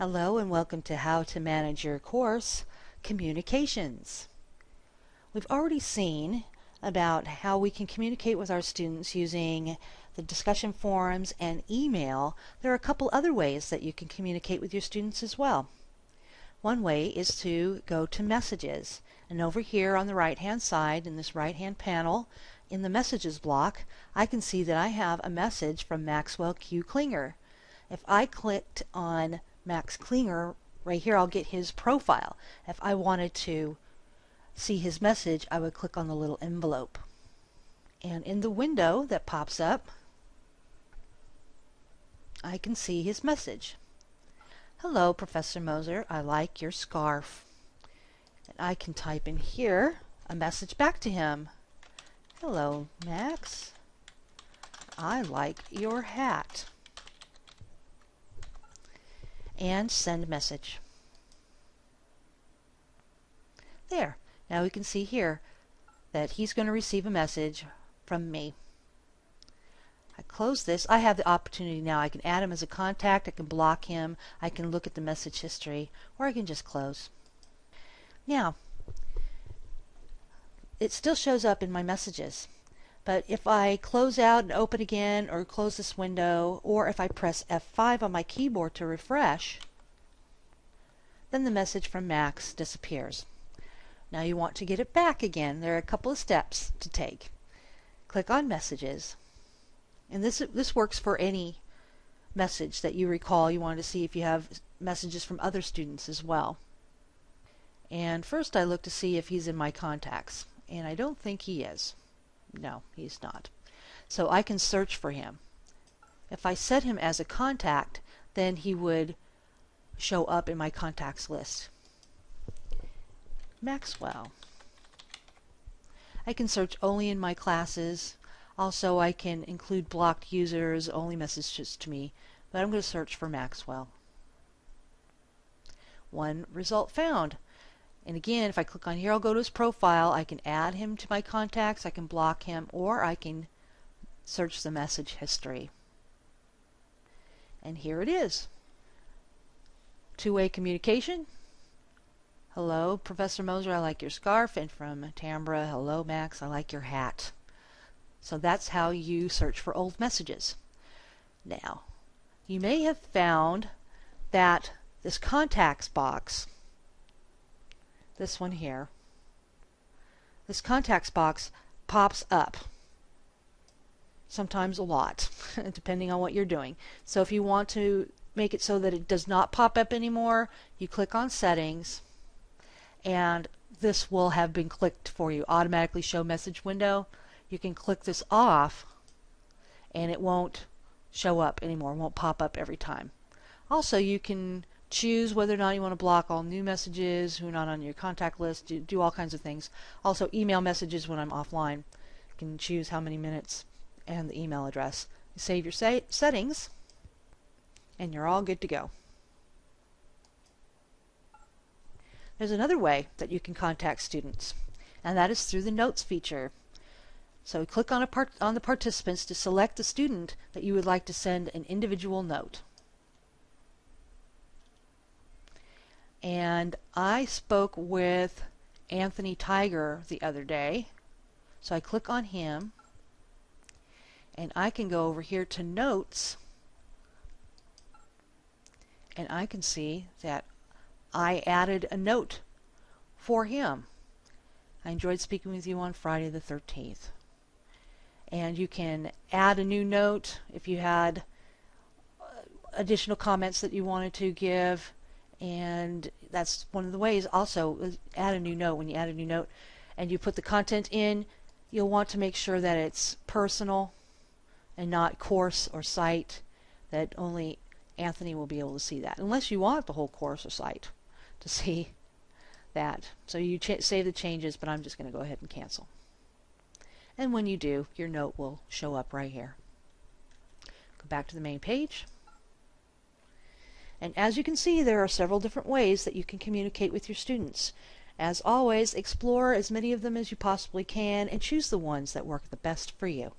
Hello and welcome to How to Manage Your Course, Communications. We've already seen about how we can communicate with our students using the discussion forums and email. There are a couple other ways that you can communicate with your students as well. One way is to go to Messages, and over here on the right hand side in this right hand panel in the Messages block I can see that I have a message from Maxwell Q. Klinger. If I clicked on Max Klinger right here, I'll get his profile. If I wanted to see his message, I would click on the little envelope. And in the window that pops up, I can see his message. Hello, Professor Moser, I like your scarf. And I can type in here a message back to him. Hello, Max, I like your hat. And send message. There. Now we can see here that he's going to receive a message from me. I close this. I have the opportunity now. I can add him as a contact. I can block him. I can look at the message history, or I can just close. Now, it still shows up in my messages. But if I close out and open again, or close this window, or if I press F5 on my keyboard to refresh, then the message from Max disappears. Now you want to get it back again. There are a couple of steps to take. Click on Messages. And this works for any message that you recall. You want to see if you have messages from other students as well. And first I look to see if he's in my contacts. And I don't think he is. No, he's not. So I can search for him. If I set him as a contact, then he would show up in my contacts list. Maxwell. I can search only in my classes. Also, I can include blocked users, only messages to me, but I'm going to search for Maxwell. One result found. And again, if I click on here, I'll go to his profile. I can add him to my contacts, I can block him, or I can search the message history. And here it is. Two-way communication. Hello, Professor Moser, I like your scarf. And from Tambra, hello, Max, I like your hat. So that's how you search for old messages. Now, you may have found that this contacts box, this one here, this contacts box pops up. Sometimes a lot, depending on what you're doing. So if you want to make it so that it does not pop up anymore, you click on Settings, and this will have been clicked for you. Automatically show message window. You can click this off, and it won't show up anymore. It won't pop up every time. Also, you can choose whether or not you want to block all new messages who are not on your contact list. Do all kinds of things. Also, email messages when I'm offline. You can choose how many minutes and the email address. You save your settings, and you're all good to go. There's another way that you can contact students, and that is through the Notes feature. So click on the participants to select the student that you would like to send an individual note. And I spoke with Anthony Tiger the other day, so I click on him, and I can go over here to Notes, and I can see that I added a note for him. I enjoyed speaking with you on Friday the 13th. And you can add a new note if you had additional comments that you wanted to give. And that's one of the ways. Also, add a new note. When you add a new note and you put the content in, you'll want to make sure that it's personal and not course or site, that only Anthony will be able to see that, unless you want the whole course or site to see that. So you save the changes, but I'm just going to go ahead and cancel. And when you do, your note will show up right here. Go back to the main page. And as you can see, there are several different ways that you can communicate with your students. As always, explore as many of them as you possibly can and choose the ones that work the best for you.